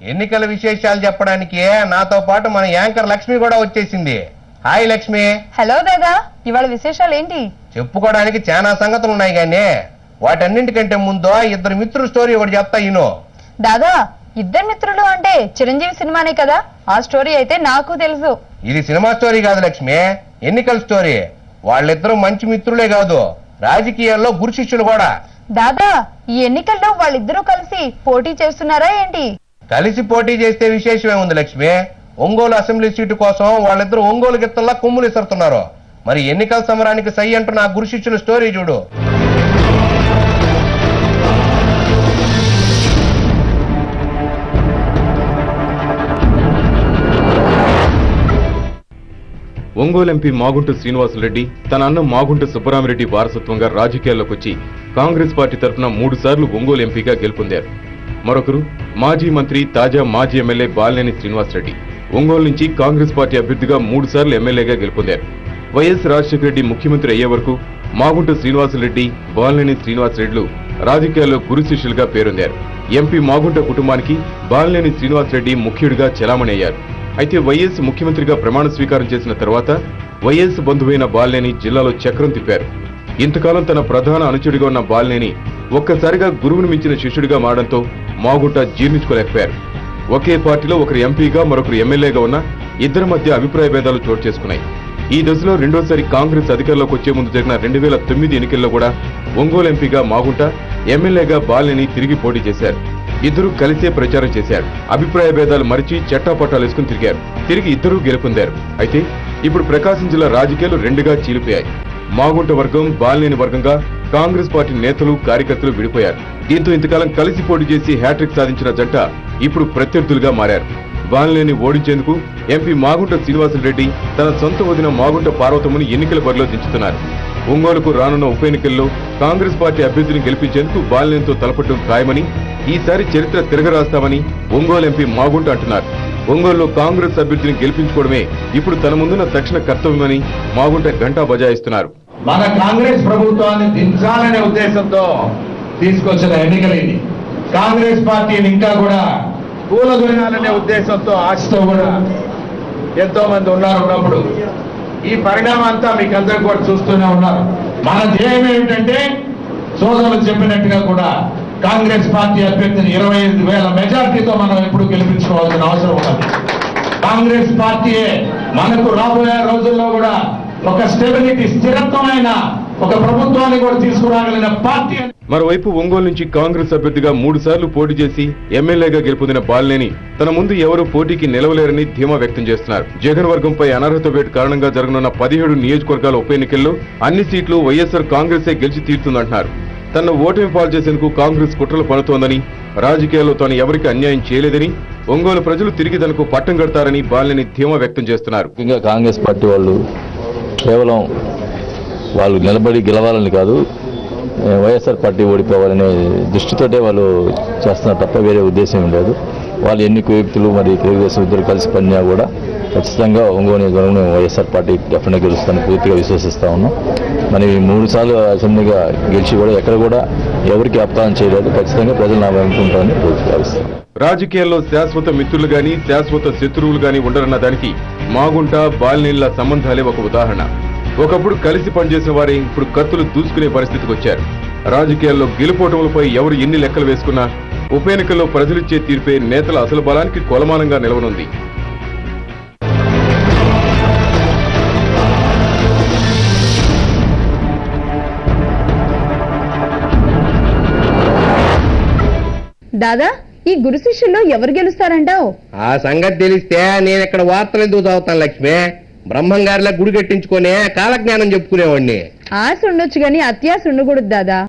ఎన్నికల విశేషాలు చెప్పడానికి నాతో పాటు మన యాంకర్ లక్ష్మి కూడా వచ్చేసింది. హాయ్ లక్ష్మి. హలో దాదా, ఇవాళ విశేషాలు ఏంటి? చెప్పుకోవడానికి చాలా సంగతులు ఉన్నాయి కానీ వాటన్నింటికంటే ముందు ఇద్దరు మిత్రుల స్టోరీ ఒకటి చెప్తా. దాదా, ఇద్దరు మిత్రులు అంటే చిరంజీవి సినిమానే కదా? ఆ స్టోరీ అయితే నాకు తెలుసు. ఇది సినిమా స్టోరీ కాదు లక్ష్మి, ఎన్నికల స్టోరీ. వాళ్ళిద్దరూ మంచి మిత్రులే కాదు, రాజకీయాల్లో గురు శిష్యులు కూడా. దాదా, ఈ ఎన్నికల్లో వాళ్ళిద్దరూ కలిసి పోటీ చేస్తున్నారా ఏంటి? కలిసి పోటీ చేస్తే విశేషమే ఉంది లక్ష్మి. ఒంగోలు అసెంబ్లీ సీటు కోసం వాళ్ళిద్దరూ ఒంగోలు గిత్తల్లా కొమ్ములు ఇస్తున్నారు. మరి ఎన్నికల సమరానికి సై అంటున్న ఆ గురు శిష్యుల స్టోరీ చూడు. ఒంగోలు ఎంపీ మాగుంట శ్రీనివాసరెడ్డి తన అన్న మాగుంట సుబ్బరామిరెడ్డి వారసత్వంగా రాజకీయాల్లోకి వచ్చి కాంగ్రెస్ పార్టీ తరఫున 3 సార్లు ఒంగోలు ఎంపీగా గెలుపొందారు. మరొకరు మాజీ మంత్రి, తాజా మాజీ ఎమ్మెల్యే బాలినేని శ్రీనివాసరెడ్డి ఒంగోలు నుంచి కాంగ్రెస్ పార్టీ అభ్యర్థిగా 3 సార్లు ఎమ్మెల్యేగా గెలుపొందారు. వైఎస్ రాజశేఖర రెడ్డి ముఖ్యమంత్రి అయ్యే వరకు మాగుంట శ్రీనివాసరెడ్డి, బాలినేని శ్రీనివాసరెడ్డిలు రాజకీయాల్లో గురు శిష్యులుగా పేరొందారు. ఎంపీ మాగుంట కుటుంబానికి బాలినేని శ్రీనివాసరెడ్డి ముఖ్యుడిగా చెలామణి అయ్యారు. అయితే వైఎస్ ముఖ్యమంత్రిగా ప్రమాణ స్వీకారం చేసిన తర్వాత వైఎస్ బంధువైన బాలినేని జిల్లాలో చక్రం తిప్పారు. ఇంతకాలం తన ప్రధాన అనుచరుడిగా ఉన్న బాలినేని ఒక్కసారిగా గురువును మించిన శిష్యుడిగా మారడంతో మాగుంట జీర్ణించుకోలేకపోయారు. ఒకే పార్టీలో ఒకరు ఎంపీగా మరొకరు ఎమ్మెల్యేగా ఉన్న ఇద్దరి మధ్య అభిప్రాయ భేదాలు చోటు చేసుకున్నాయి. ఈ దశలో రెండోసారి కాంగ్రెస్ అధికారంలోకి వచ్చే ముందు జరిగిన 2009 ఎన్నికల్లో కూడా ఒంగోలు ఎంపీగా మాగుంట, ఎమ్మెల్యేగా బాలినేని తిరిగి పోటీ చేశారు. ఇద్దరూ కలిసే ప్రచారం చేశారు. అభిప్రాయ భేదాలు మరిచి చట్టాపట్టాలు వేసుకుని తిరిగి ఇద్దరూ గెలుపొందారు. అయితే ఇప్పుడు ప్రకాశం జిల్లా రాజకీయాలు రెండుగా చీలిపోయాయి. మాగుంట వర్గం, బాలినేని వర్గంగా కాంగ్రెస్ పార్టీ నేతలు, కార్యకర్తలు విడిపోయారు. దీంతో ఇంతకాలం కలిసి పోటీ చేసి హ్యాట్రిక్ సాధించిన జంట ఇప్పుడు ప్రత్యర్థులుగా మారారు. బాలినేని ఓడించేందుకు ఎంపీ మాగుంట శ్రీనివాసరెడ్డి తన సొంత వదిన మాగుంట పార్వతమ్మని ఎన్నికల బరిలో దించుతున్నారు. ఒంగోలుకు రానున్న ఉప ఎన్నికల్లో కాంగ్రెస్ పార్టీ అభ్యర్థిని గెలిపించేందుకు బాలినేనితో తలపట్టడం ఖాయమని, ఈసారి చరిత్ర తిరగరాస్తామని ఒంగోలు ఎంపీ మాగుంట అంటున్నారు. ఒంగోలులో కాంగ్రెస్ అభ్యర్థిని గెలిపించుకోవడమే ఇప్పుడు తన ముందున్న తక్షణ కర్తవ్యమని మాగుంట గంటా బజాయిస్తున్నారు. మన కాంగ్రెస్ ప్రభుత్వాన్ని దించాలనే ఉద్దేశంతో తీసుకొచ్చిన ఎన్నికలు ఇది. కాంగ్రెస్ పార్టీని ఇంకా కూడా కూలదొయ్యాలనే ఉద్దేశంతో, ఆశతో కూడా ఎంతో మంది ఉన్నప్పుడు ఈ పరిణామం అంతా మీకు అందరూ కూడా చూస్తూనే ఉన్నారు. మన ధ్యేయం ఏమిటంటే సోదరులు చెప్పినట్టుగా కూడా కాంగ్రెస్ పార్టీ అభ్యర్థిని 25,000 మెజార్టీతో మనం ఎప్పుడు గెలిపించుకోవాల్సిన అవసరం ఉన్నది. కాంగ్రెస్ పార్టీయే మనకు రాబోయే రోజుల్లో కూడా ఒక స్టెబిలిటీ, స్థిరత్వమైన ఒక ప్రభుత్వాన్ని కూడా తీసుకురాగలిగిన పార్టీ. మరోవైపు ఒంగోలు నుంచి కాంగ్రెస్ అభ్యర్థిగా 3 సార్లు పోటీ చేసి ఎమ్మెల్యేగా గెలుపొందిన బాలినేని తన ముందు ఎవరూ పోటీకి నిలవలేరని ధీమా వ్యక్తం చేస్తున్నారు. జగన్ వర్గంపై అనర్హత వేటు కారణంగా జరగనున్న 17 నియోజకవర్గాల ఉప ఎన్నికల్లో అన్ని సీట్లు వైఎస్ఆర్ కాంగ్రెసే గెలిచి తీరుతుందంటున్నారు. తన ఓటమి పాలు చేసేందుకు కాంగ్రెస్ కుట్రలు పనుతోందని, రాజకీయాల్లో తాను ఎవరికి అన్యాయం చేయలేదని, ఒంగోలు ప్రజలు తిరిగి తనకు పట్టం కడతారని బాలినేని ధీమా వ్యక్తం చేస్తున్నారు. ఇంకా కాంగ్రెస్ పార్టీ వాళ్ళు కేవలం వాళ్ళు నిలబడి గెలవాలని కాదు, వైఎస్ఆర్ పార్టీ ఓడిపోవాలనే దృష్టితోటే వాళ్ళు చేస్తున్నారు తప్ప వేరే ఉద్దేశం లేదు. వాళ్ళు ఎన్ని కుయుక్తులు మరి తెలుగుదేశం ఇద్దరు కలిసి పనినా కూడా ఖచ్చితంగా ఒంగోలు నియోజకవర్గంలో వైఎస్ఆర్ పార్టీ డెఫినెట్గా గెలుస్తానని పూర్తిగా విశ్వసిస్తూ ఉన్నాం. మరి 3 సార్లు అసెంబ్లీగా గెలిచి కూడా ఎక్కడ కూడా ఎవరికి అప్తానం చేయలేదు. ఖచ్చితంగా ప్రజలు నా అనుకుంటారని పూర్తిగా భావిస్తాం. రాజకీయాల్లో శాశ్వత మిత్రులు గాని, శాశ్వత శత్రువులు గాని ఉండరన్న దానికి మాగుంట, బాలినేనిల సంబంధాలే ఒక ఉదాహరణ. ఒకప్పుడు కలిసి పనిచేసిన వారే ఇప్పుడు కత్తులు దూసుకునే పరిస్థితికి వచ్చారు. రాజకీయాల్లో గెలుపోటములపై ఎవరు ఎన్ని లెక్కలు వేసుకున్నా ఉప ఎన్నికల్లో ప్రజలిచ్చే తీర్పే నేతల అసలు బలానికి కొలమానంగా నిలవనుంది. దాదా, ఈ గురు శిష్యుల్లో ఎవరు గెలుస్తారంటావు? ఆ సంగతి తెలిస్తే నేను ఇక్కడ వార్తలు ఎందుకు చదువుతాను లక్ష్మి? బ్రహ్మంగారిలా గుడి కట్టించుకునే కాలజ్ఞానం చెప్పుకునేవాడిని. ఆశ ఉండొచ్చు గాని అత్యాశ ఉండకూడదు దాదా.